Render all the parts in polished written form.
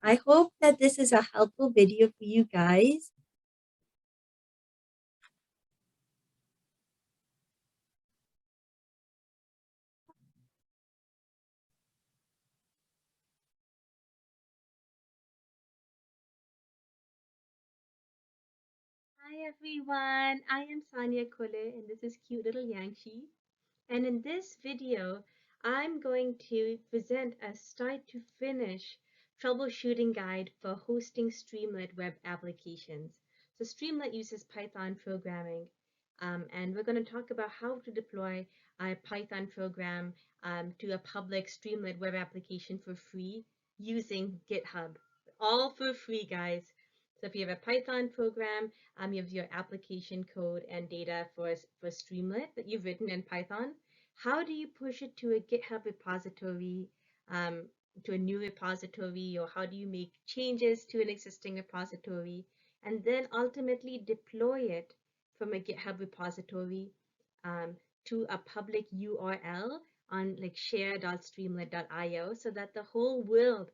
I hope that this is a helpful video for you guys. Hi everyone, I am Saniya and this is cute little Yangshi. And in this video, I'm going to present a start to finish troubleshooting guide for hosting Streamlit web applications. So Streamlit uses Python programming, and we're going to talk about how to deploy a Python program to a public Streamlit web application for free using GitHub. All for free, guys. So if you have a Python program, you have your application code and data for Streamlit that you've written in Python. How do you push it to a GitHub repository, to a new repository, or how do you make changes to an existing repository, and then ultimately deploy it from a GitHub repository to a public URL on like share.streamlit.io so that the whole world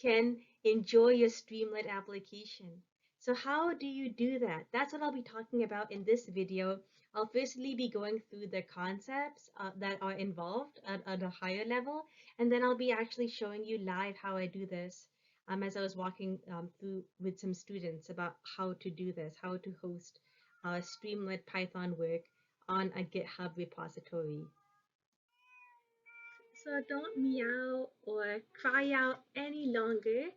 can enjoy your Streamlit application. So how do you do that? That's what I'll be talking about in this video. I'll firstly be going through the concepts that are involved at a higher level, and then I'll be actually showing you live how I do this as I was walking through with some students about how to do this, how to host Streamlit Python work on a GitHub repository. So don't meow or cry out any longer.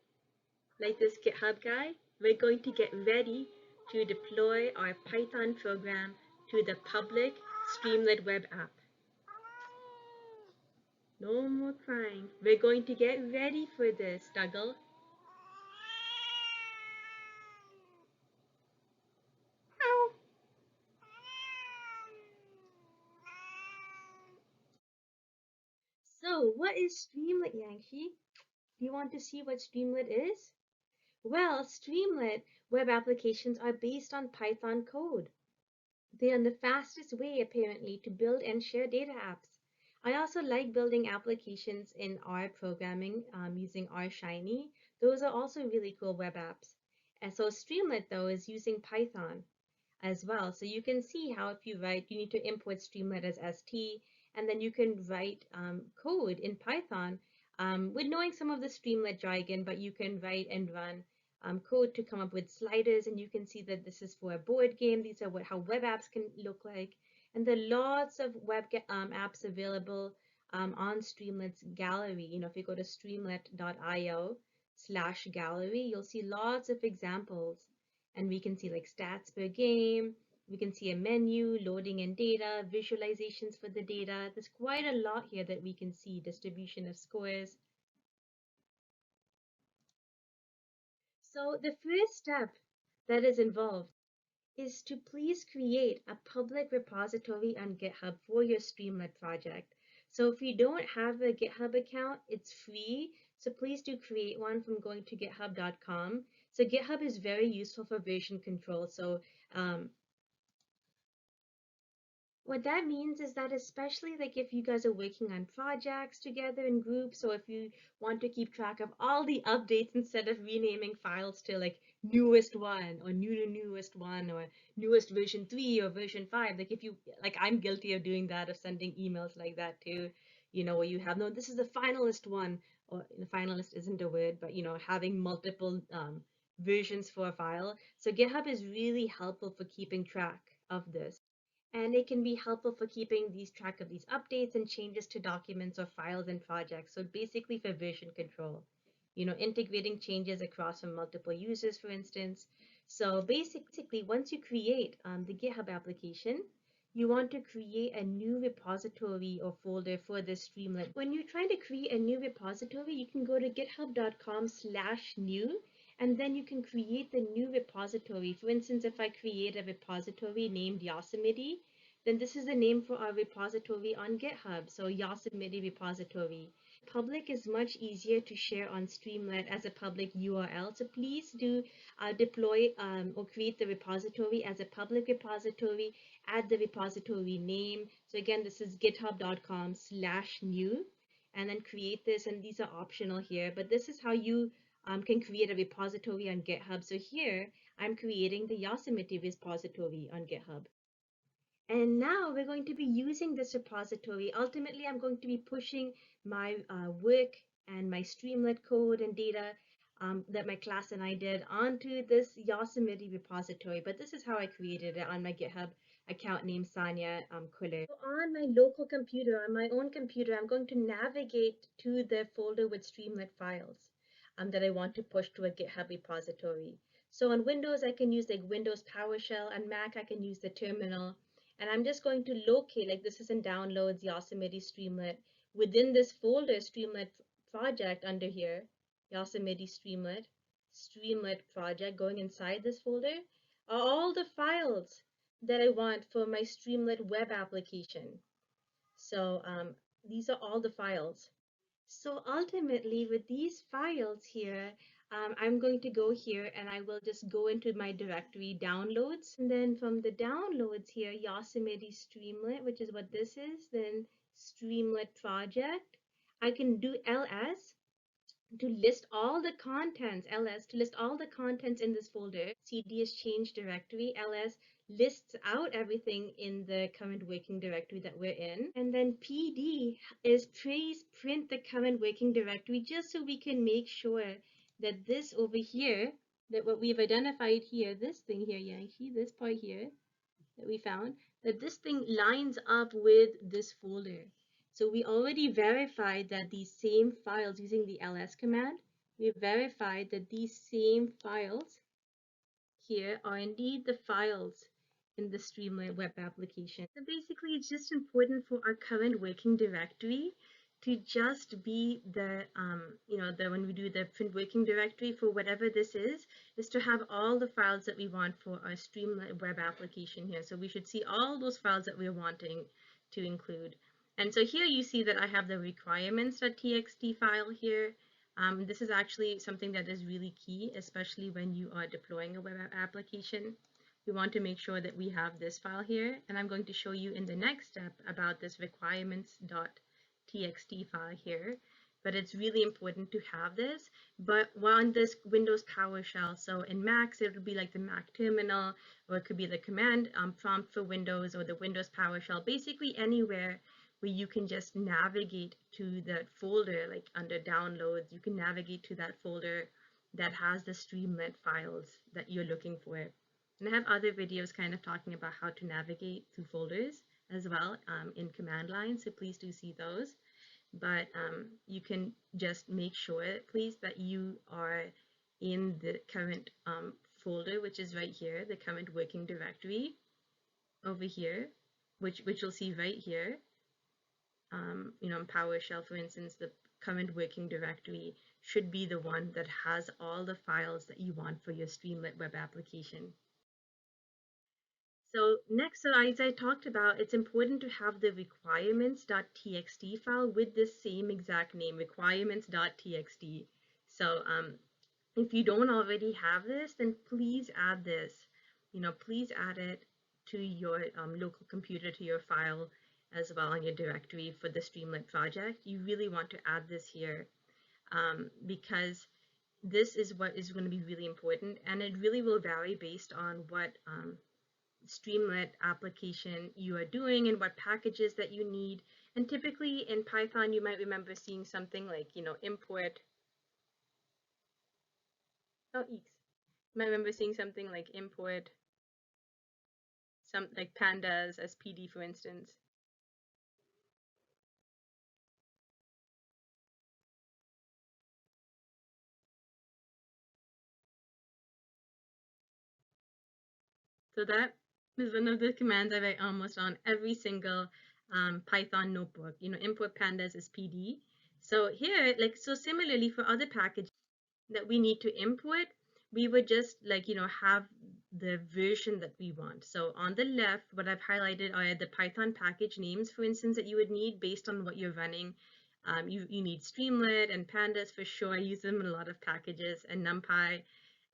Like this GitHub guy, we're going to get ready to deploy our Python program to the public Streamlit web app. No more crying. We're going to get ready for this, Dougal. So, what is Streamlit, Yankee? Do you want to see what Streamlit is? Well, Streamlit web applications are based on Python code. They are the fastest way, apparently, to build and share data apps. I also like building applications in R programming using R Shiny. Those are also really cool web apps. And so Streamlit, though, is using Python as well. So you can see how if you write, you need to import Streamlit as ST, and then you can write code in Python with knowing some of the Streamlit jargon, but you can write and run code to come up with sliders, and you can see that this is for a board game. These are how web apps can look like. And there are lots of web apps available on Streamlit's gallery. You know, if you go to streamlit.io/gallery, you'll see lots of examples, and we can see like stats per game. We can see a menu, loading in data, visualizations for the data. There's quite a lot here that we can see, distribution of scores. So the first step that is involved is to please create a public repository on GitHub for your Streamlit project. So if you don't have a GitHub account, it's free. So please do create one from going to github.com. So GitHub is very useful for version control. So what that means is that especially like if you guys are working on projects together in groups, or if you want to keep track of all the updates instead of renaming files to like newest one or newest one or newest version 3 or version 5, like if you like I'm guilty of doing that, of sending emails like that too, you know, where you have no, this is the finalist one, or the finalist isn't a word, but you know, having multiple versions for a file. So GitHub is really helpful for keeping track of this, and it can be helpful for keeping these track of these updates and changes to documents or files and projects. So basically for version control, you know, integrating changes across from multiple users, for instance. So basically, once you create the GitHub application, you want to create a new repository or folder for this Streamlit. When you're trying to create a new repository, you can go to github.com/new, and then you can create the new repository. For instance, if I create a repository named Yosemite, then this is the name for our repository on GitHub. So Yosemite repository. Public is much easier to share on Streamlit as a public URL. So please do deploy or create the repository as a public repository, add the repository name. So again, this is github.com/new, and then create this. And these are optional here, but this is how you can create a repository on GitHub. So here I'm creating the Yosemite repository on GitHub. And now we're going to be using this repository. Ultimately, I'm going to be pushing my work and my Streamlit code and data that my class and I did onto this Yosemite repository. But this is how I created it on my GitHub account named Saniya Kulle. So on my local computer, on my own computer, I'm going to navigate to the folder with Streamlit files that I want to push to a GitHub repository. So on Windows, I can use like Windows PowerShell, and Mac, I can use the terminal. And I'm just going to locate, like this is in downloads, Yosemite Streamlit. Within this folder, Streamlit Project under here, Yosemite Streamlit, Streamlit Project, going inside this folder, are all the files that I want for my Streamlit web application. So these are all the files. So ultimately, with these files here, I'm going to go here and I will just go into my directory downloads. And then from the downloads here, Yosemite Streamlit, which is what this is, then Streamlit Project. I can do ls to list all the contents, ls to list all the contents in this folder. cd is change directory, ls lists out everything in the current working directory that we're in. And then pd is please print the current working directory, just so we can make sure that this over here, that what we've identified here, this thing here, Yankee, this part here that we found, that this thing lines up with this folder. So we already verified that these same files, using the ls command, we verified that these same files here are indeed the files in the Streamlit web application. So basically, it's just important for our current working directory to just be the, when we do the print working directory for whatever this is to have all the files that we want for our Streamlit web application here. So we should see all those files that we're wanting to include. And so here you see that I have the requirements.txt file here. This is actually something that is really key, especially when you are deploying a web application. We want to make sure that we have this file here, and I'm going to show you in the next step about this requirements.txt file here. But it's really important to have this. But on this Windows PowerShell, so in Macs, it would be like the Mac terminal, or it could be the command prompt for Windows, or the Windows PowerShell, basically anywhere where you can just navigate to that folder, like under downloads, you can navigate to that folder that has the Streamlit files that you're looking for. And I have other videos kind of talking about how to navigate through folders as well in command line, so please do see those. But you can just make sure, please, that you are in the current folder, which is right here, the current working directory over here, which you'll see right here. In PowerShell, for instance, the current working directory should be the one that has all the files that you want for your Streamlit web application. So next, so as I talked about, it's important to have the requirements.txt file with this same exact name, requirements.txt. So if you don't already have this, then please add this. Please add it to your local computer, to your file as well on your directory for the Streamlit project. You really want to add this here because this is what is going to be really important, and it really will vary based on what Streamlit application you are doing and what packages that you need. And typically in Python, you might remember seeing something like, import. You might remember seeing something like import, some like pandas as PD, for instance. So that is one of the commands I write almost on every single Python notebook. Import pandas as PD. So here, so similarly for other packages that we need to import, we would just have the version that we want. So on the left, what I've highlighted are the Python package names, for instance, that you would need based on what you're running. You need Streamlit and pandas for sure. I use them in a lot of packages, and NumPy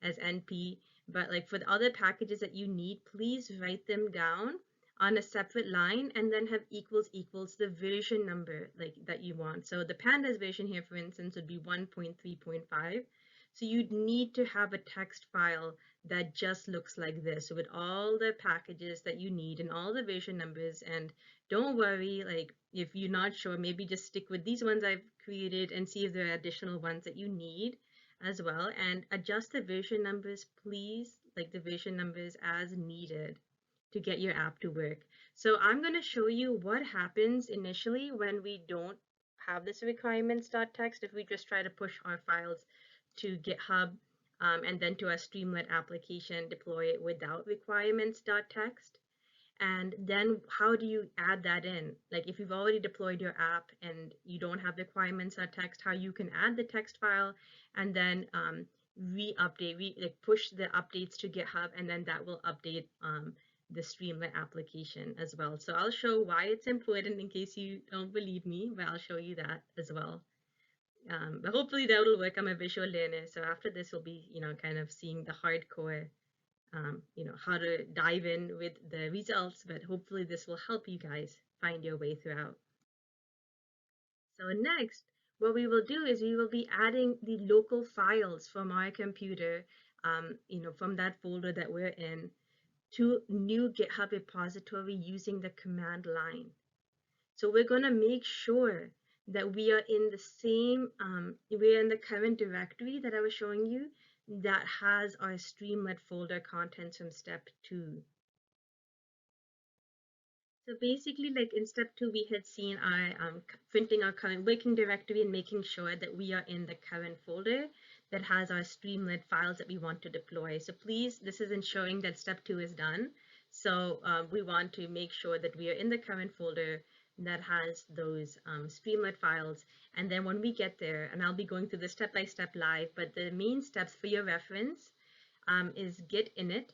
as NP. But for the other packages that you need, please write them down on a separate line and then have equals the version number that you want. So the pandas version here, for instance, would be 1.3.5. So you'd need to have a text file that just looks like this with all the packages that you need and all the version numbers. And don't worry, like if you're not sure, maybe just stick with these ones I've created and see if there are additional ones that you need as well. And adjust the version numbers, please, like the version numbers as needed to get your app to work. So I'm going to show you what happens initially when we don't have this requirements.txt, if we just try to push our files to GitHub and then to our Streamlit application, deploy it without requirements.txt. And then how do you add that in? Like if you've already deployed your app and you don't have requirements.txt, how you can add the text file and then like push the updates to GitHub, and then that will update the Streamlit application as well. So I'll show why it's important in case you don't believe me, but I'll show you that as well. But hopefully that will work. I'm a visual learner, so after this we'll be, kind of seeing the hardcore, how to dive in with the results, but hopefully this will help you guys find your way throughout. So next, what we will do is we will be adding the local files from our computer, from that folder that we're in, to new GitHub repository using the command line. So we're going to make sure that we are in the same, we're in the current directory that I was showing you that has our Streamlit folder contents from step 2. So basically, like in step 2, we had seen our printing our current working directory and making sure that we are in the current folder that has our Streamlit files that we want to deploy. So please, this is ensuring that step 2 is done. So we want to make sure that we are in the current folder that has those Streamlit files. And then when we get there, and I'll be going through the step-by-step live, but the main steps for your reference is git init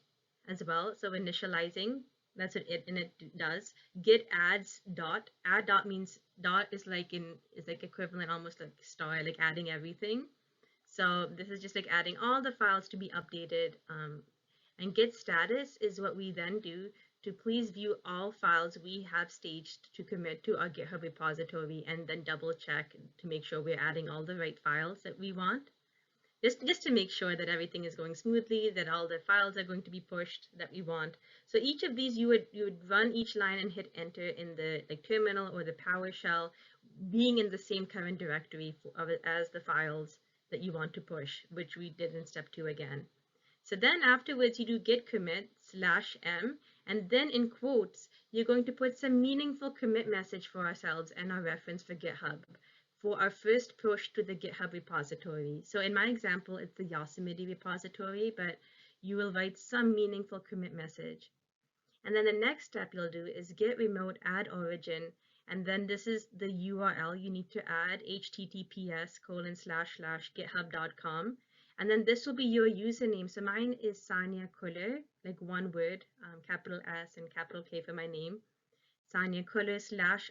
as well. So initializing, that's what init does. Git adds dot. Add dot means dot is like equivalent, almost like star, like adding everything. So this is just like adding all the files to be updated. And git status is what we then do to please view all files we have staged to commit to our GitHub repository, and then double check to make sure we're adding all the right files that we want. Just to make sure that everything is going smoothly, that all the files are going to be pushed that we want. So each of these, you would run each line and hit enter in the terminal or the PowerShell, being in the same current directory as the files that you want to push, which we did in step 2 again. So then afterwards, you do git commit /m, and then in quotes, you're going to put some meaningful commit message for ourselves and our reference for GitHub for our first push to the GitHub repository. So in my example, it's the Yosemite repository, but you will write some meaningful commit message. And then the next step you'll do is git remote add origin, and then this is the URL you need to add, https://github.com. And then this will be your username. So mine is Saniya Kuller, like one word, capital S and capital K for my name. Saniya Kuller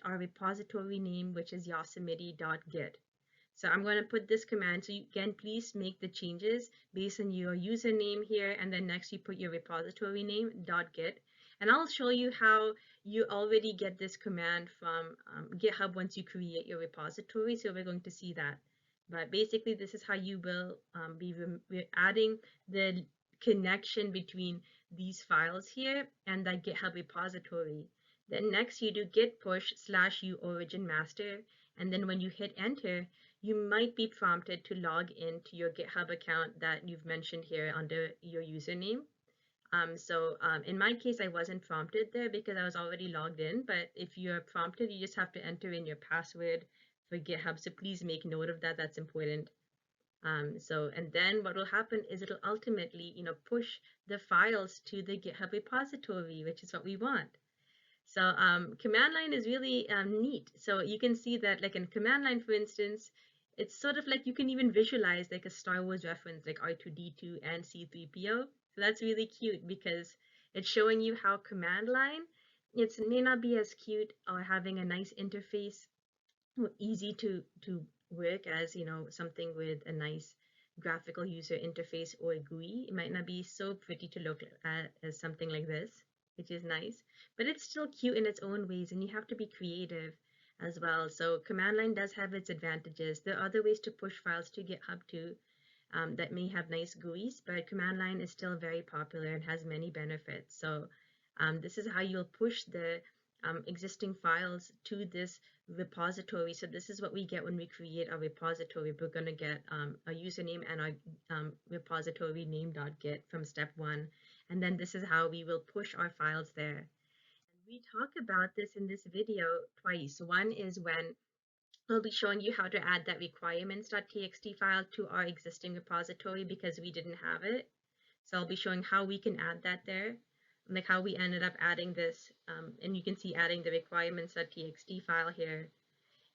/ our repository name, which is yosemite.git. So I'm going to put this command. So you can please make the changes based on your username here. And then next you put your repository name .git. And I'll show you how you already get this command from GitHub once you create your repository. So we're going to see that. But basically, this is how you will we're adding the connection between these files here and that GitHub repository. Then next you do git push /u origin master, and then when you hit enter, you might be prompted to log into your GitHub account that you've mentioned here under your username. In my case, I wasn't prompted there because I was already logged in, but if you're prompted, you just have to enter in your password for GitHub, so please make note of that. That's important. And then what will happen is it'll ultimately, push the files to the GitHub repository, which is what we want. So command line is really neat. So you can see that like in command line, for instance, it's sort of like you can even visualize like a Star Wars reference like R2-D2 and C-3PO. So that's really cute because it's showing you how command line, it may not be as cute or having a nice interface, easy to work as, something with a nice graphical user interface or a GUI. It might not be so pretty to look at as something like this, which is nice, but it's still cute in its own ways, and you have to be creative as well. So command line does have its advantages. There are other ways to push files to GitHub too, that may have nice GUIs, but command line is still very popular and has many benefits. So this is how you'll push the existing files to this repository. So this is what we get when we create a repository. We're going to get a username and a repository name.git from step 1. And then this is how we will push our files there. We talk about this in this video twice. One is when I'll be showing you how to add that requirements.txt file to our existing repository because we didn't have it. So I'll be showing how we can add that there, like how we ended up adding this, and you can see adding the requirements.txt file here.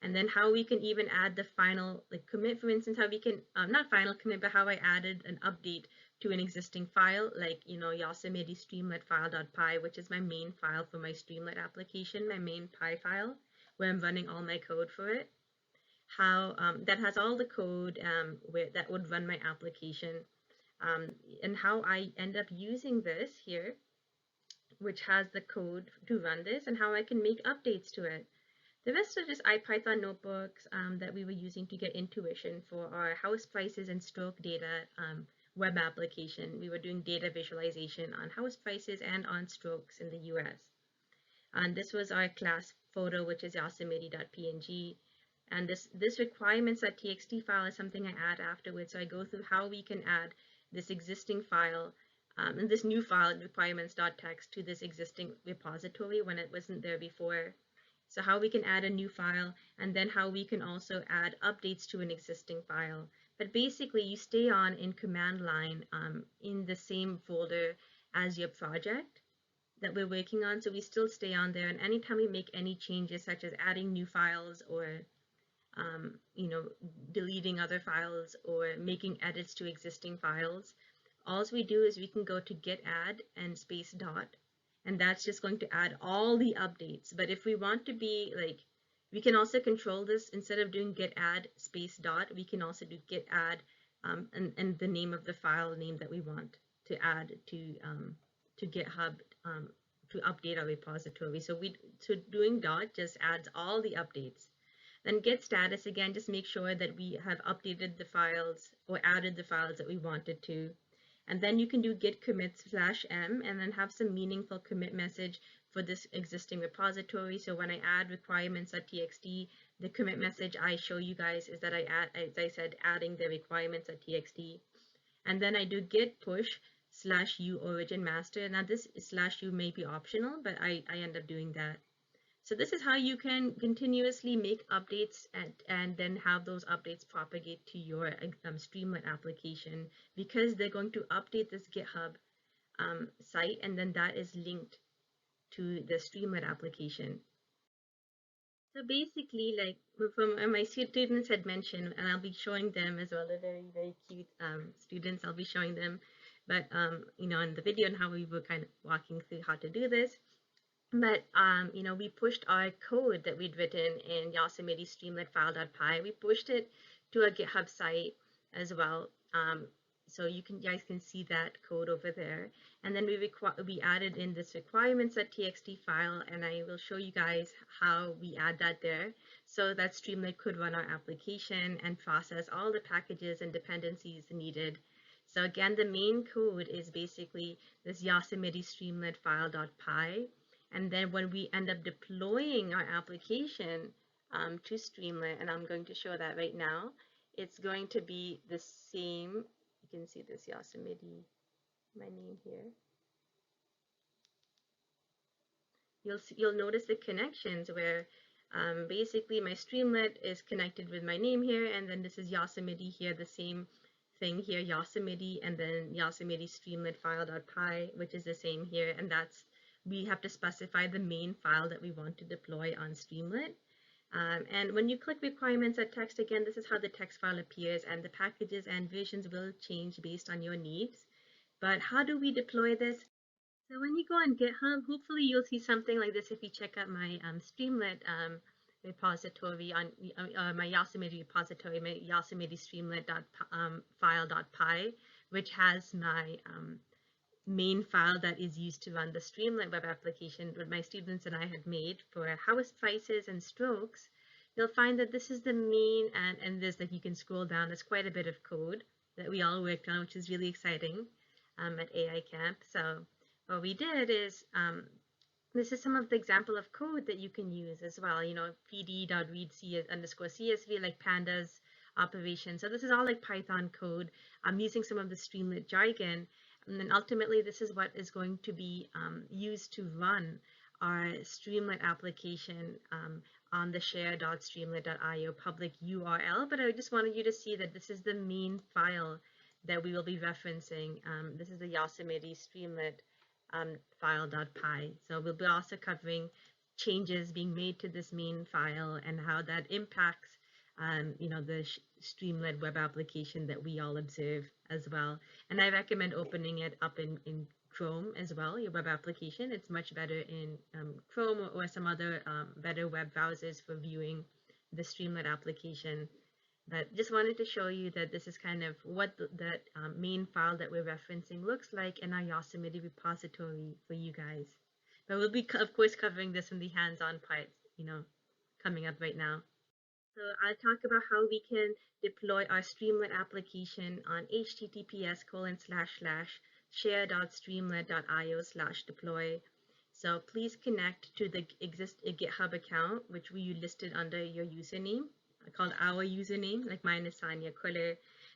And then how we can even add the final commit, for instance, how we can, not final commit, but how I added an update to an existing file, like, Yosemite Streamlit file.py, which is my main file for my Streamlit application, my main Py file, where I'm running all my code for it. How that has all the code that would run my application, and how I end up using this here, which has the code to run this, and how I can make updates to it. The rest are just IPython notebooks that we were using to get intuition for our house prices and stroke data web application. We were doing data visualization on house prices and on strokes in the US. And this was our class photo, which is yosemite.png. And this requirements.txt file is something I add afterwards. So I go through how we can add this existing file and this new file, requirements.txt, to this existing repository when it wasn't there before. So how we can add a new file, and then how we can also add updates to an existing file. But basically, you stay on in command line in the same folder as your project that we're working on. So we still stay on there, and anytime we make any changes, such as adding new files or deleting other files or making edits to existing files, all we do is we can go to git add and space dot, and that's just going to add all the updates. But if we want to be we can also control this. Instead of doing git add space dot, we can also do git add and the name of the file name that we want to add to GitHub to update our repository. So doing dot just adds all the updates. Then git status, again, just make sure that we have updated the files or added the files that we wanted to. And then you can do git commit /m and then have some meaningful commit message for this existing repository. So when I add requirements.txt, the commit message I show you guys is that I add, as I said, adding the requirements.txt. And then I do git push /u origin master. Now this /u may be optional, but I end up doing that. So this is how you can continuously make updates and then have those updates propagate to your Streamlit application, because they're going to update this GitHub site, and then that is linked to the Streamlit application. So basically, from my students had mentioned, and I'll be showing them as well, they're very, very cute students, I'll be showing them, but in the video and how we were kind of walking through how to do this. But, we pushed our code that we'd written in Yosemite Streamlit file.py. We pushed it to a GitHub site as well. So you guys can see that code over there. And then we added in this requirements.txt file, and I will show you guys how we add that there so that Streamlit could run our application and process all the packages and dependencies needed. So again, the main code is basically this Yosemite Streamlit file.py. And then when we end up deploying our application to Streamlit, and I'm going to show that right now, it's going to be the same. You can see this Yosemite, my name here. You'll notice the connections where basically my Streamlit is connected with my name here, and then this is Yosemite here, the same thing here, Yosemite, and then Yosemite Streamlit file.py, which is the same here, and we have to specify the main file that we want to deploy on Streamlit. And when you click requirements.txt, again, this is how the text file appears, and the packages and versions will change based on your needs. But how do we deploy this? So when you go on GitHub, hopefully you'll see something like this if you check out my Streamlit repository on my Yosemite repository, my Yosemite Streamlit file.py, which has my main file that is used to run the Streamlit web application that my students and I had made for house prices and strokes. You'll find that this is the main, and there's you can scroll down, there's quite a bit of code that we all worked on, which is really exciting at AI Camp. So what we did is this is some of the example of code that you can use as well. You know, pd.read_csv, like pandas operation. So this is all like Python code. I'm using some of the Streamlit jargon. And then ultimately, this is what is going to be used to run our Streamlit application on the share.streamlit.io public URL. But I just wanted you to see that this is the main file that we will be referencing. This is the Yosemite Streamlit file.py. So we'll be also covering changes being made to this main file and how that impacts you know, the Streamlit web application that we all observe as well. And I recommend opening it up in Chrome as well, your web application. It's much better in Chrome or some other better web browsers for viewing the Streamlit application. But just wanted to show you that this is kind of what that main file that we're referencing looks like in our Yosemite repository for you guys. But we'll be, of course, covering this in the hands-on part, you know, coming up right now. So I'll talk about how we can deploy our Streamlit application on https://share.streamlit.io/deploy. So please connect to the GitHub account, which we listed under your username, called our username, like mine is Saniya.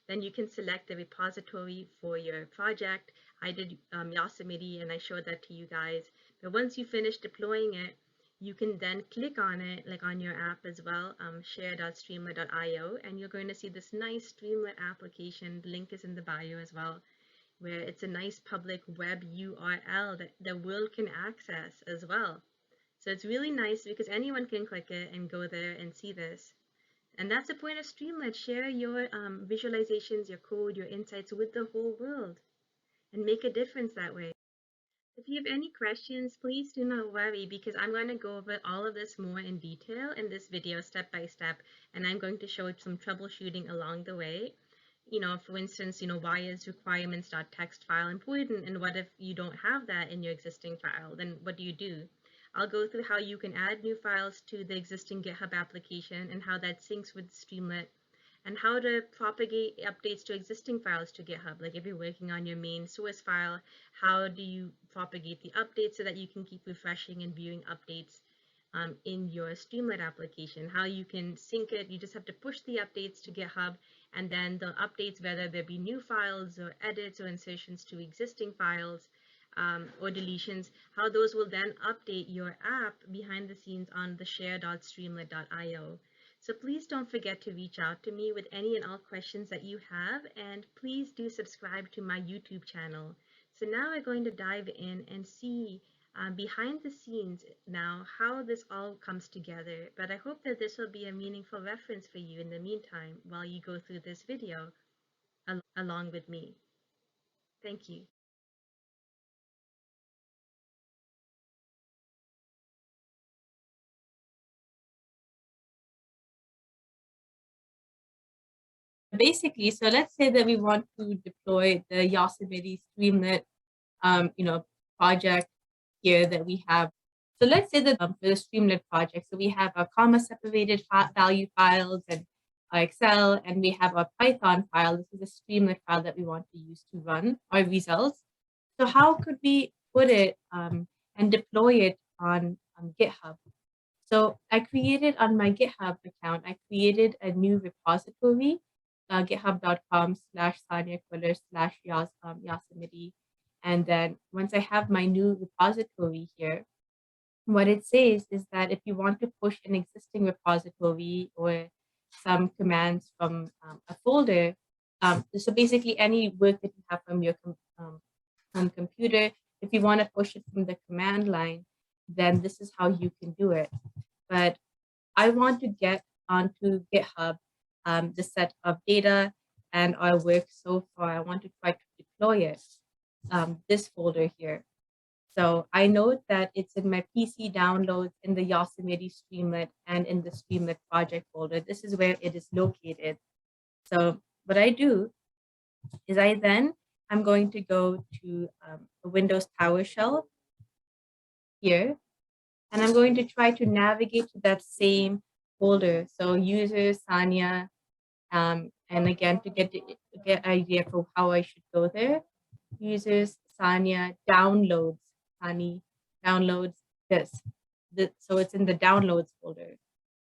Then you can select the repository for your project. I did Yosemite and I showed that to you guys. But once you finish deploying it, you can then click on it, like on your app as well, share.streamlit.io, and you're going to see this nice Streamlit application. The link is in the bio as well, where it's a nice public web URL that the world can access as well. So it's really nice because anyone can click it and go there and see this. And that's the point of Streamlit. Share your visualizations, your code, your insights with the whole world and make a difference that way. If you have any questions, please do not worry, because I'm going to go over all of this more in detail in this video step by step, and I'm going to show some troubleshooting along the way. You know, for instance, you know, why is requirements.txt file important, and what if you don't have that in your existing file? Then what do? I'll go through how you can add new files to the existing GitHub application and how that syncs with Streamlit, and how to propagate updates to existing files to GitHub. Like if you're working on your main source file, how do you propagate the updates so that you can keep refreshing and viewing updates in your Streamlit application? How you can sync it, you just have to push the updates to GitHub, and then the updates, whether there be new files or edits or insertions to existing files or deletions, how those will then update your app behind the scenes on the share.streamlit.io. So please don't forget to reach out to me with any and all questions that you have, and please do subscribe to my YouTube channel. So now we're going to dive in and see behind the scenes now how this all comes together. But I hope that this will be a meaningful reference for you in the meantime while you go through this video along with me. Thank you. Basically, so let's say that we want to deploy the Yosemite Streamlit, you know, project here that we have. So let's say that for the Streamlit project, so we have our comma separated value files and Excel, and we have our Python file. This is a Streamlit file that we want to use to run our results. So how could we put it and deploy it on GitHub? So I created on my GitHub account, I created a new repository, github.com/Saniya_Yosemite. And then once I have my new repository here, what it says is that if you want to push an existing repository or some commands from a folder, so basically any work that you have from your home computer, if you want to push it from the command line, then this is how you can do it. But I want to get onto GitHub the set of data and our work so far. I want to try to deploy it, this folder here. So I note that it's in my PC downloads in the Yosemite Streamlit and in the Streamlit project folder. This is where it is located. So what I do is I'm going to go to the Windows PowerShell here, and I'm going to try to navigate to that same folder. So user, Saniya, and again, to get get idea for how I should go there. Users Saniya downloads, Sani downloads this. So it's in the downloads folder.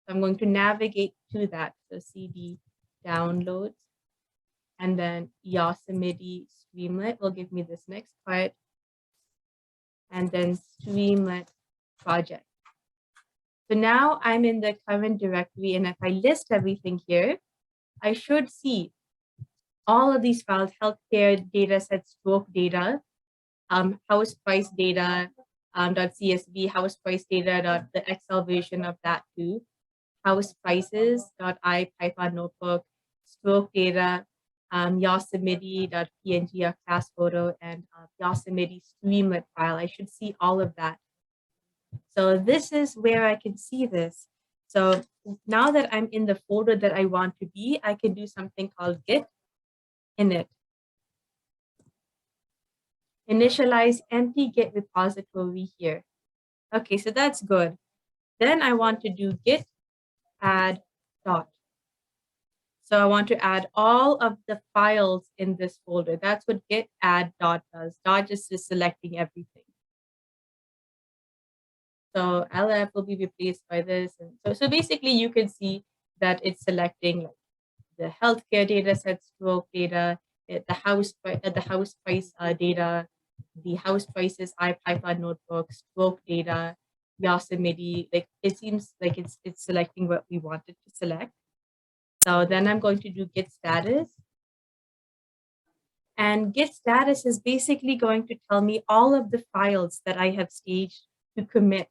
So I'm going to navigate to that. So cd downloads, and then Yosemite Streamlit will give me this next part, and then Streamlit Project. So now I'm in the current directory, and if I list everything here, I should see all of these files: healthcare data set, stroke data, house price data, .csv, house price data, the Excel version of that too, house prices, .ipython notebook, stroke data, Yosemite.png, a class photo, and Yosemite Streamlit file. I should see all of that. So this is where I can see this. So now that I'm in the folder that I want to be, I can do something called git init. Initialize empty git repository here. Okay, so that's good. Then I want to do git add dot. So I want to add all of the files in this folder. That's what git add dot does. Dot just is selecting everything. So LF will be replaced by this. And so basically you can see that it's selecting like the healthcare data set, stroke data, the house price data, the house prices, IPython notebook, stroke data, Yosemite. Like it seems like it's selecting what we wanted to select. So then I'm going to do git status. And git status is basically going to tell me all of the files that I have staged to commit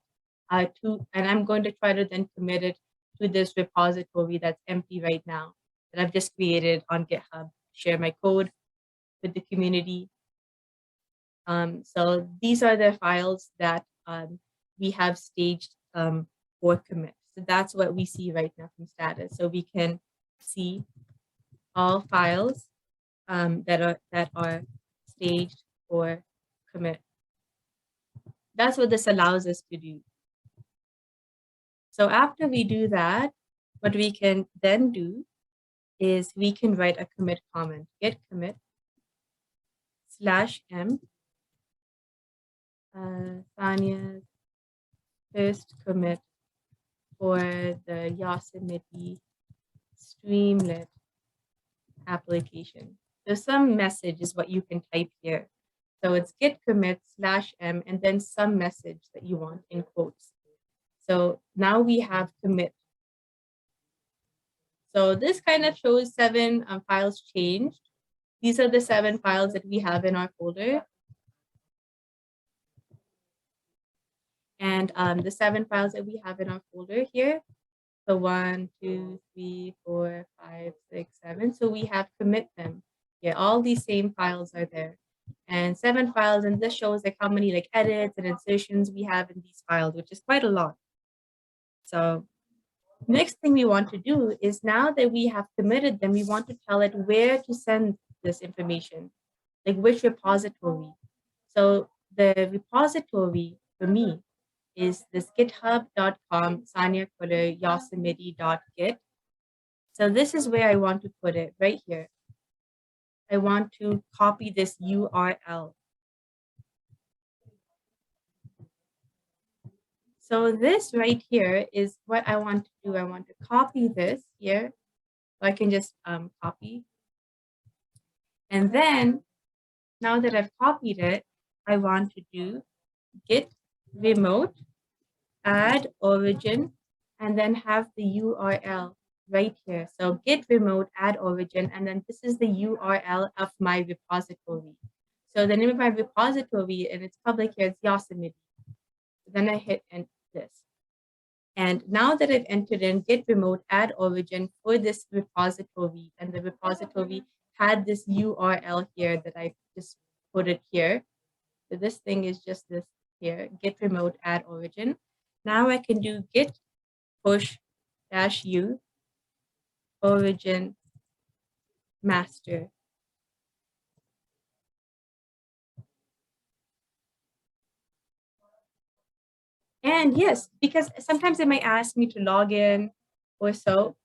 to, and I'm going to try to then commit it to this repository that's empty right now that I've just created on GitHub, share my code with the community. So these are the files that we have staged for commit. So that's what we see right now from status. So we can see all files that are staged for commit. That's what this allows us to do. So after we do that, what we can then do is we can write a commit comment, git commit /m Saniya's first commit for the Yosemite Streamlit application. So some message is what you can type here. So it's git commit /m and then some message that you want in quotes. So now we have commit. So this kind of shows 7 files changed. These are the 7 files that we have in our folder. And the 7 files that we have in our folder here. So 1, 2, 3, 4, 5, 6, 7. So we have commit them. Yeah, all these same files are there. And 7 files, and this shows like how many like edits and insertions we have in these files, which is quite a lot. So next thing we want to do is, now that we have committed them, we want to tell it where to send this information, like which repository. So the repository for me is this github.com Saniya Yosemite.git. So this is where I want to put it, right here. I want to copy this URL. So this right here is what I want to do. I want to copy this here. So I can just copy. And then now that I've copied it, I want to do git remote, add origin, and then have the URL right here. So git remote, add origin, and then this is the URL of my repository. So the name of my repository, and it's public here, it's Yosemite. Then I hit this. And now that I've entered in git remote, add origin for this repository, and the repository had this URL here that I just put it here. So this thing is just this here, git remote, add origin. Now I can do git push -u origin master. And yes, because sometimes it might ask me to log in or so,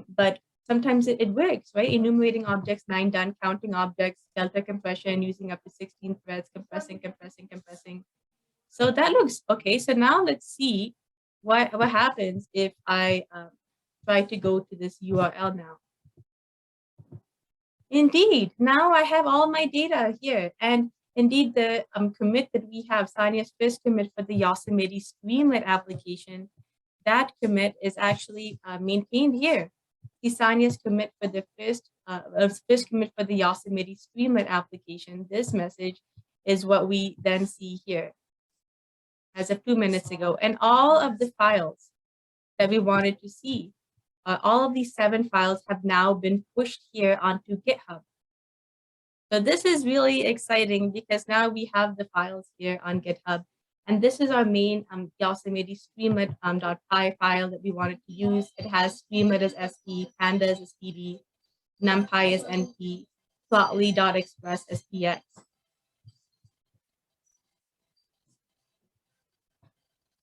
but sometimes it works, right? Enumerating objects, 9 done, counting objects, delta compression, using up to 16 threads, compressing. So that looks okay. So now let's see what happens if I try to go to this URL now. Indeed, now I have all my data here. And indeed, the commit that we have, Saniya's first commit for the Yosemite Streamlit application, that commit is actually maintained here. The Saniya's commit for the first commit for the Yosemite Streamlit application, this message is what we then see here as of 2 minutes ago. And all of the files that we wanted to see, all of these 7 files have now been pushed here onto GitHub. So this is really exciting because now we have the files here on GitHub. And this is our main Yosemite Streamlit .py file that we wanted to use. It has Streamlit as SP, pandas as PD, numpy as np, plotly.express as px.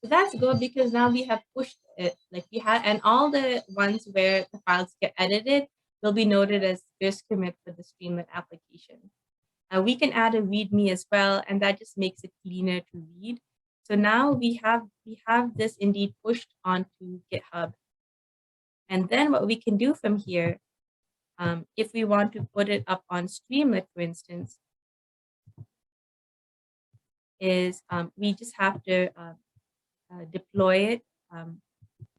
So that's good because now we have pushed it, like we had, and all the ones where the files get edited will be noted as first commit for the Streamlit application. We can add a README as well, and that just makes it cleaner to read. So now we have this indeed pushed onto GitHub. And then what we can do from here, if we want to put it up on Streamlit, for instance, is we just have to deploy it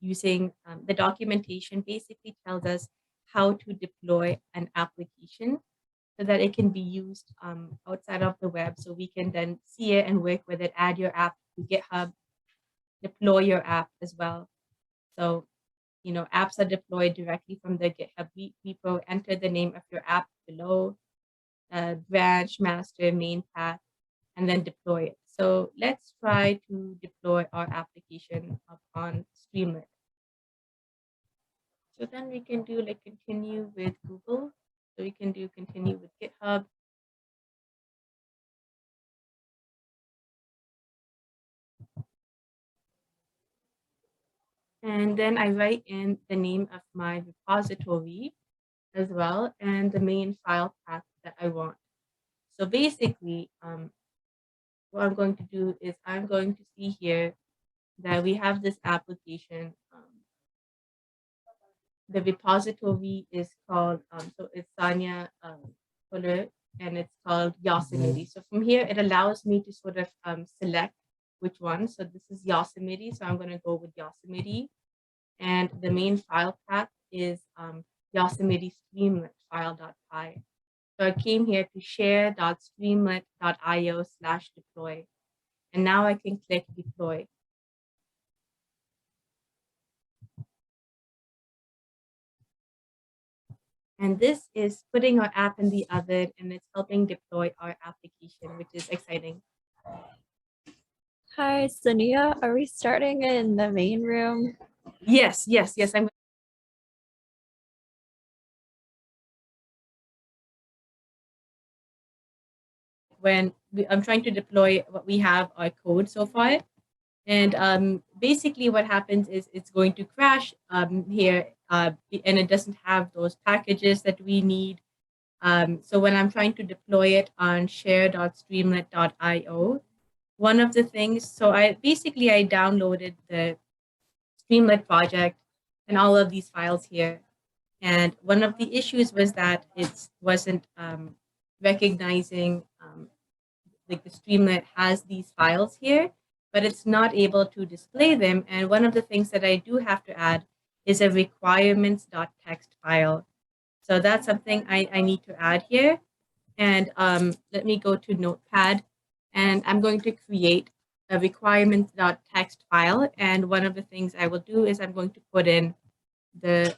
using the documentation basically tells us how to deploy an application so that it can be used outside of the web. So we can then see it and work with it, add your app to GitHub, deploy your app as well. So, you know, apps are deployed directly from the GitHub repo, enter the name of your app below, branch, master, main path, and then deploy it. So let's try to deploy our application up on Streamlit. So then we can do like continue with Google. So we can do continue with GitHub. And then I write in the name of my repository as well and the main file path that I want. So basically, what I'm going to do is I'm going to see here that we have this application. The repository is called, so it's Saniya Fuller, and it's called Yosemite. So from here, it allows me to sort of select which one. So this is Yosemite, so I'm going to go with Yosemite. And the main file path is Yosemite Streamlit file.py. So I came here to share.streamlit.io/deploy. And now I can click deploy. And this is putting our app in the oven and it's helping deploy our application, which is exciting. Hi, Saniya. Are we starting in the main room? Yes. I'm I'm trying to deploy what we have, our code so far. And basically what happens is it's going to crash here and it doesn't have those packages that we need. So when I'm trying to deploy it on share.streamlit.io, one of the things, so I downloaded the Streamlit project and all of these files here. And one of the issues was that it wasn't recognizing like the Streamlit has these files here, but it's not able to display them. And one of the things that I do have to add is a requirements.txt file. So that's something I need to add here. And let me go to Notepad, and I'm going to create a requirements.txt file. And one of the things I will do is I'm going to put in the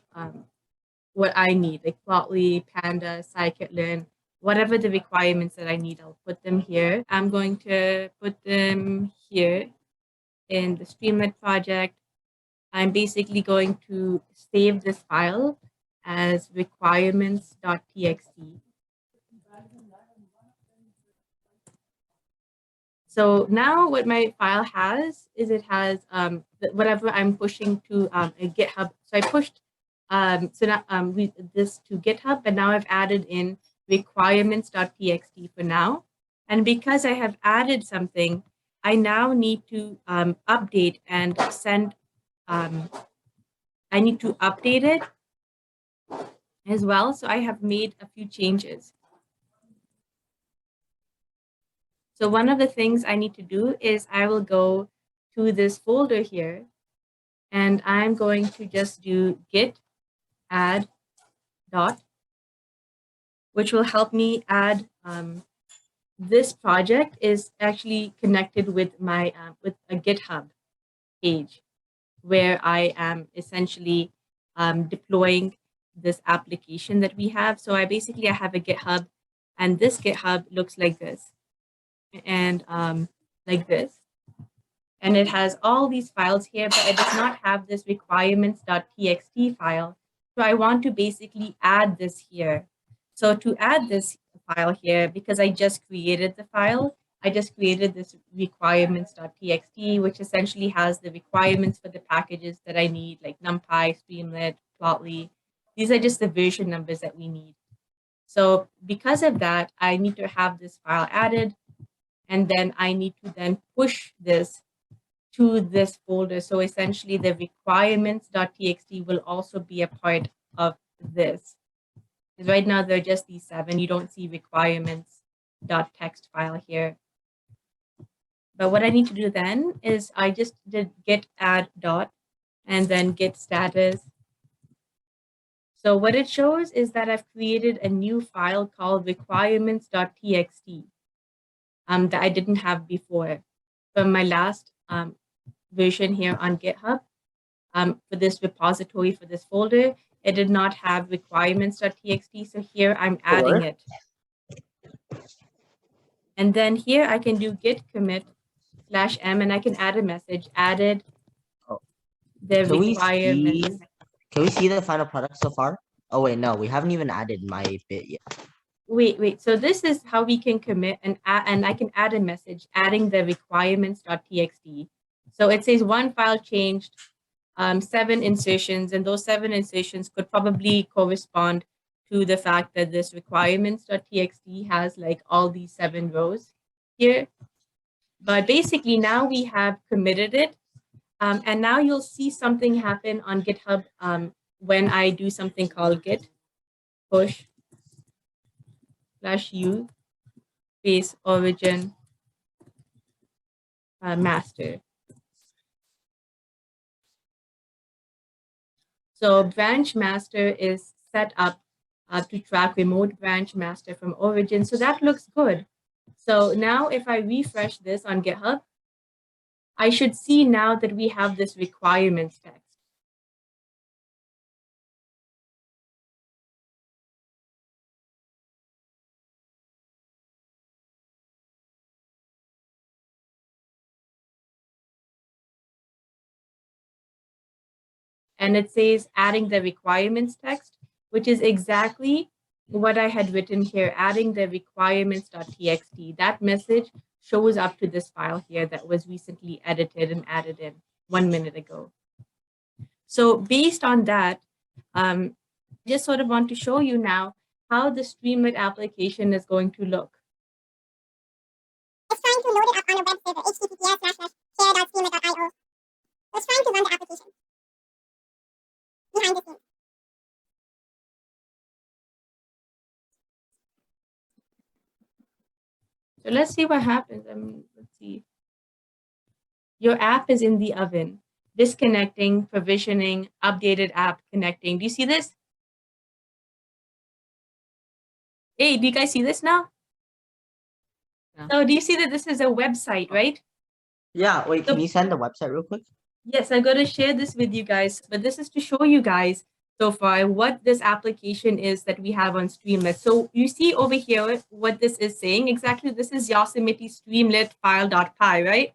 what I need, like Plotly, Panda, scikit-learn, whatever the requirements that I need, I'll put them here. I'm going to put them here in the Streamlit project. I'm basically going to save this file as requirements.txt. So now what my file has is it has whatever I'm pushing to a GitHub. So I pushed So now this to GitHub, but now I've added in requirements.txt for now. And because I have added something, I now need to update and send, I need to update it as well. So I have made a few changes. So one of the things I need to do is I will go to this folder here, and I'm going to just do git add dot, which will help me add this project is actually connected with my with a GitHub page where I am essentially deploying this application that we have. So I have a GitHub, and this GitHub looks like this and like this. And it has all these files here, but it does not have this requirements.txt file. So I want to basically add this here. So to add this file here, because I just created the file, I just created this requirements.txt, which essentially has the requirements for the packages that I need, like NumPy, Streamlit, Plotly. These are just the version numbers that we need. So because of that, I need to have this file added, and then I need to then push this to this folder. So essentially the requirements.txt will also be a part of this. Because right now they're just these 7. You don't see requirements.txt file here. But what I need to do then is I just did git add dot and then git status. So what it shows is that I've created a new file called requirements.txt that I didn't have before. From my last version here on GitHub, for this repository, for this folder, it did not have requirements.txt. So here I'm adding it. And then here I can do git commit /m, and I can add a message, added the requirements. Can we see the final product so far? Oh wait, no, we haven't even added my bit yet. Wait. So this is how we can commit and I can add a message, adding the requirements.txt. So it says 1 file changed, 7 insertions, and those 7 insertions could probably correspond to the fact that this requirements.txt has like all these 7 rows here. But basically now we have committed it. And now you'll see something happen on GitHub when I do something called git push /u space origin master. So branch master is set up to track remote branch master from origin. So that looks good. So now if I refresh this on GitHub, I should see now that we have this requirements text. And it says adding the requirements text, which is exactly what I had written here, adding the requirements.txt. That message shows up to this file here that was recently edited and added in 1 minute ago. So based on that, just sort of want to show you now how the Streamlit application is going to look. It's trying to load it up on a web server, https://share.streamlit.io. It's trying to run the application behind the scenes. So let's see what happens. Let's see. Your app is in the oven. Disconnecting, provisioning, updated app connecting. Do you see this? Hey, do you guys see this now? Yeah. So do you see that this is a website, right? Yeah, wait, can you send the website real quick? Yes, I'm going to share this with you guys, but this is to show you guys so far what this application is that we have on Streamlit. So you see over here what this is saying exactly. This is Yosemite Streamlit file.py, right?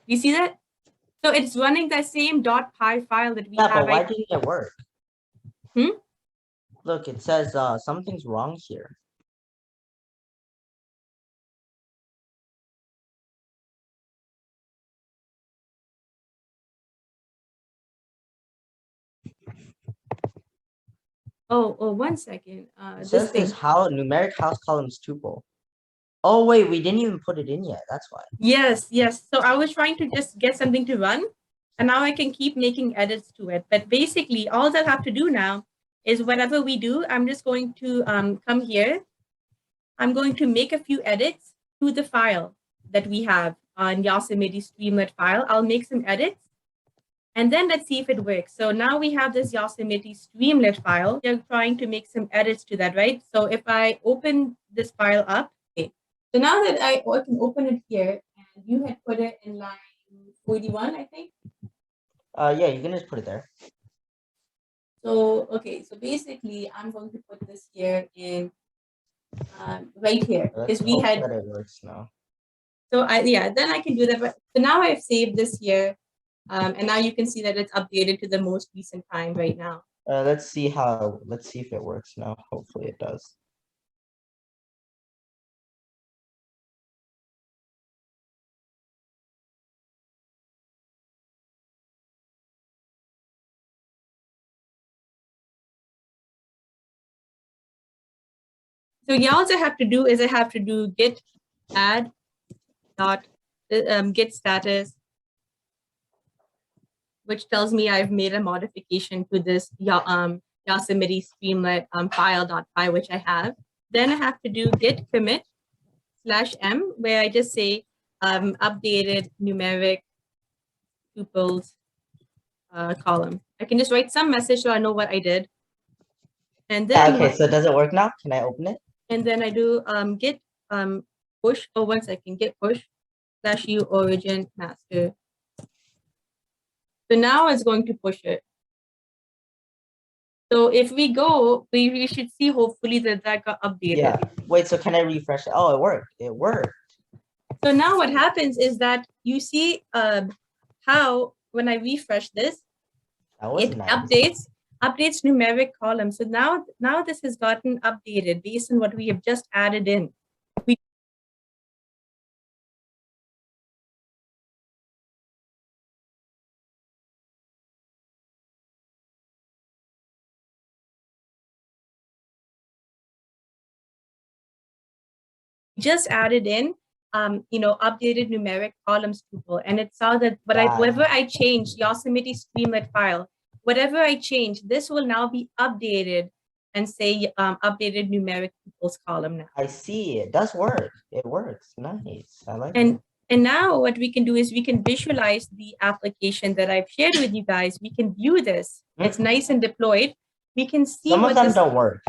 You see that? So it's running that same .py file that we have. Yeah, but why didn't it work? Hmm? Look, it says something's wrong here. Oh, 1 second. It This says thing. this numeric house columns tuple. Oh wait, we didn't even put it in yet. That's why. Yes. So I was trying to just get something to run, and now I can keep making edits to it. But basically, all that I have to do now is whatever we do, I'm just going to come here. I'm going to make a few edits to the file that we have on Yosemite Streamlit file. I'll make some edits, and then let's see if it works. So now we have this Yosemite Streamlit file. We're trying to make some edits to that, right? So if I open this file up, okay. So now that I can open it here, and you had put it in line 41, I think. Yeah, you can just put it there. So, okay, so basically I'm going to put this here in right here, because we had that it works now. So then I can do that. But so now I've saved this here, and now you can see that it's updated to the most recent time right now. Let's see if it works now. Hopefully it does. So all I have to do is I have to do git add dot git status, which tells me I've made a modification to this Yosemite Streamlit file.py, which I have. Then I have to do git commit /m, where I just say updated numeric tuples column. I can just write some message so I know what I did. And then okay, so does it work now? Can I open it? And then I do git push. Oh, 1 second, git push /u origin master. So now it's going to push it. So if we go, we should see hopefully that got updated. Yeah. Wait, so can I refresh it? Oh, it worked. It worked. So now what happens is that you see how when I refresh this, it nice. updates numeric column. So now this has gotten updated based on what we have just added in. Just added in updated numeric columns tuple, and it saw that whatever I changed Yosemite Streamlit file, whatever I change, this will now be updated and say updated numeric tuples column now. I see, it does work. It works. Nice. I like it. And now what we can do is we can visualize the application that I've shared with you guys. We can view this. It's nice and deployed. We can see some of them don't work.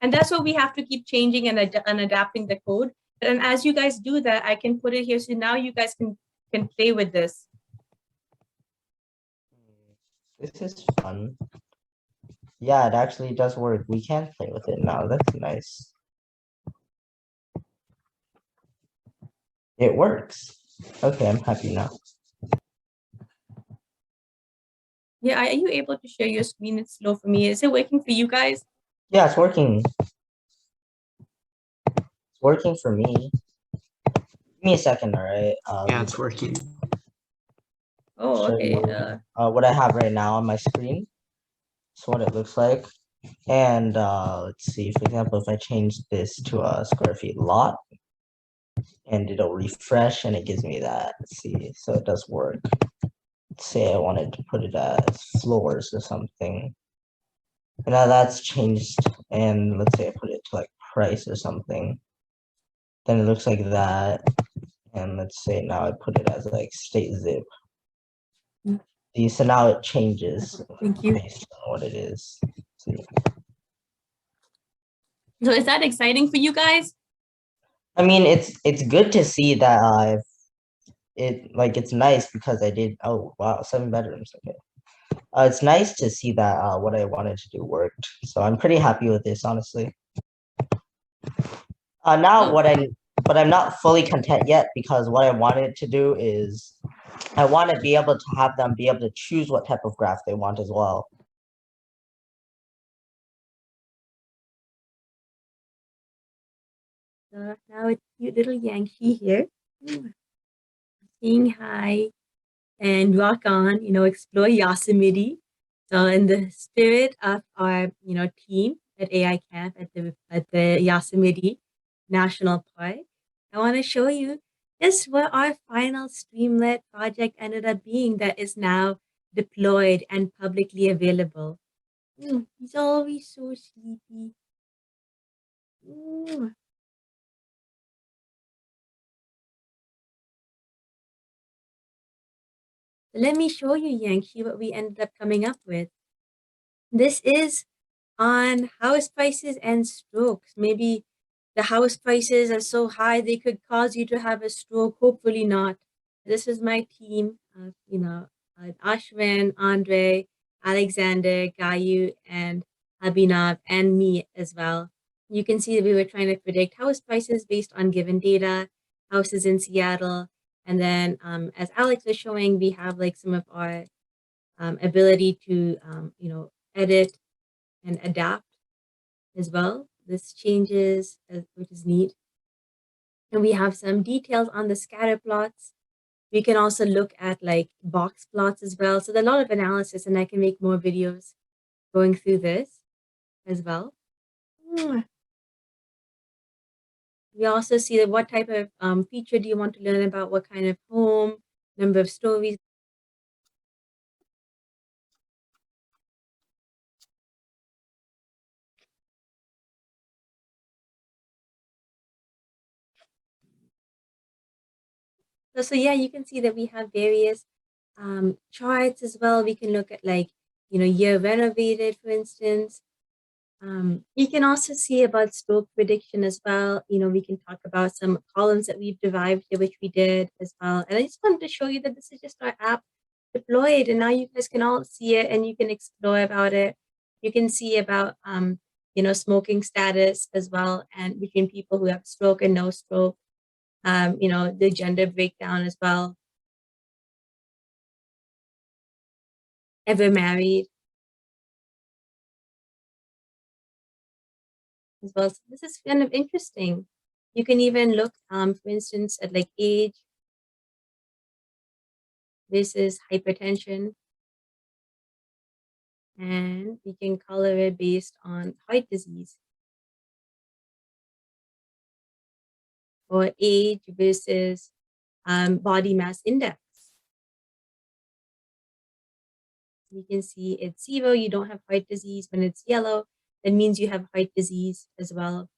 And that's what we have to keep changing and adapting the code. And as you guys do that, I can put it here. So now you guys can play with this. This is fun. Yeah, it actually does work. We can play with it now. That's nice. It works. Okay, I'm happy now. Yeah, are you able to share your screen? It's slow for me. Is it working for you guys? Yeah, it's working. It's working for me. Give me a second, all right? Yeah, it's working. Oh, okay. What I have right now on my screen. That's what it looks like. And let's see, for example, if I change this to a square feet lot, and it'll refresh and it gives me that. Let's see, so it does work. Let's say I wanted to put it as floors or something. And now that's changed, and let's say I put it to like price or something. Then it looks like that. And let's say now I put it as like state zip. See, so now it changes. Thank you. Based on what it is. See. So is that exciting for you guys? I mean, it's good to see that it's nice because I did. Oh wow, 7 bedrooms. Okay. It's nice to see that what I wanted to do worked. So I'm pretty happy with this, honestly. Now but I'm not fully content yet, because what I wanted to do is I want to be able to have them be able to choose what type of graph they want as well. Now it's cute little Yankee here. Saying hi and rock on, explore Yosemite. So in the spirit of our, team at AI Camp at the Yosemite National Park, I want to show you just what our final Streamlit project ended up being that is now deployed and publicly available. He's always so sleepy. Mm. Let me show you, Yankee, what we ended up coming up with. This is on house prices and strokes. Maybe the house prices are so high they could cause you to have a stroke. Hopefully not. This is my team, Ashwin, Andre, Alexander, Gayu, and Abhinav, and me as well. You can see that we were trying to predict house prices based on given data, houses in Seattle. And then as Alex was showing, we have like some of our ability to, edit and adapt as well. This changes, which is neat. And we have some details on the scatter plots. We can also look at like box plots as well. So there's a lot of analysis, and I can make more videos going through this as well. We also see that what type of feature do you want to learn about, what kind of home, number of stories. So yeah, you can see that we have various charts as well. We can look at like, year renovated, for instance. You can also see about stroke prediction as well. We can talk about some columns that we've derived here, which we did as well. And I just wanted to show you that this is just our app deployed, and now you guys can all see it and you can explore about it. You can see about, smoking status as well, and between people who have stroke and no stroke, the gender breakdown as well. Ever married as well. So this is kind of interesting. You can even look, for instance, at like age. This is hypertension. And we can color it based on heart disease. Or age versus body mass index. You can see it's 0, you don't have heart disease. When it's yellow, that means you have heart disease as well.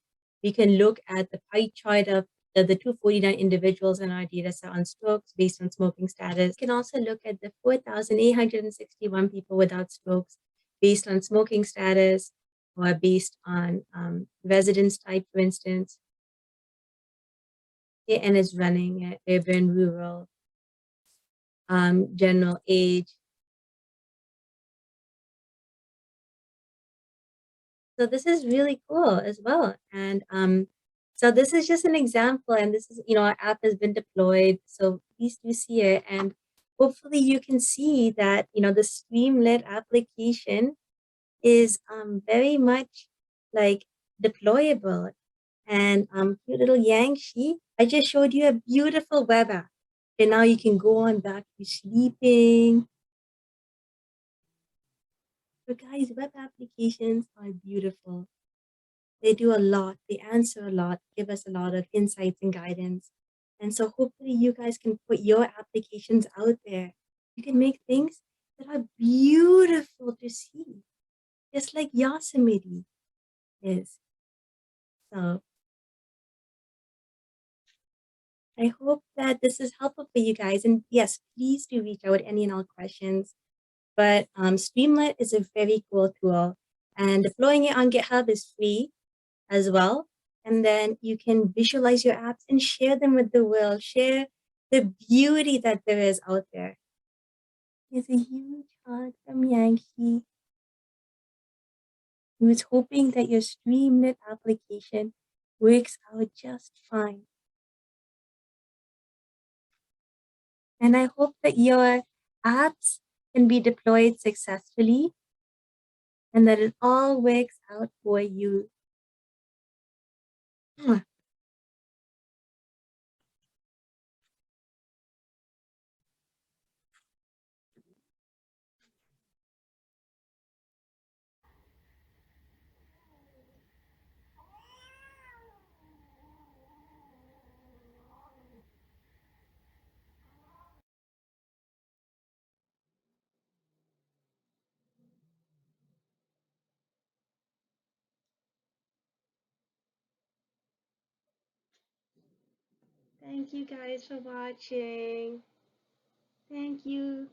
We can look at the pie chart of the 249 individuals in our data set on strokes based on smoking status. We can also look at the 4,861 people without strokes based on smoking status or based on residence type, for instance. Okay, and it's running at urban, rural, general age. So this is really cool as well. And so this is just an example, and this is, our app has been deployed. So please do see it. And hopefully you can see that, the Streamlit application is very much like deployable. And cute little Yangshi, I just showed you a beautiful web app. And now you can go on back to sleeping. So guys, web applications are beautiful. They do a lot, they answer a lot, give us a lot of insights and guidance. And so hopefully you guys can put your applications out there. You can make things that are beautiful to see, just like Yosemite is. So I hope that this is helpful for you guys. And yes, please do reach out with any and all questions. But Streamlit is a very cool tool, and deploying it on GitHub is free as well. And then you can visualize your apps and share them with the world. Share the beauty that there is out there. There's a huge hug from Yankee, who is hoping that your Streamlit application works out just fine. And I hope that your apps can be deployed successfully and that it all works out for you. Thank you guys for watching. Thank you.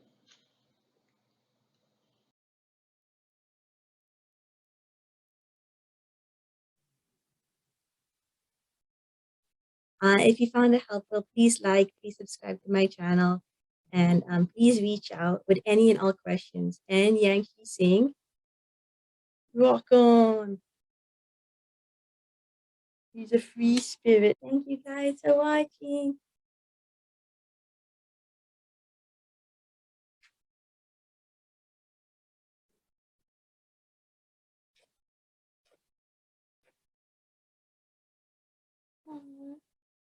If you found it helpful, please like, please subscribe to my channel, and please reach out with any and all questions. And Yankee Singh, rock on! He's a free spirit. Thank you guys for watching.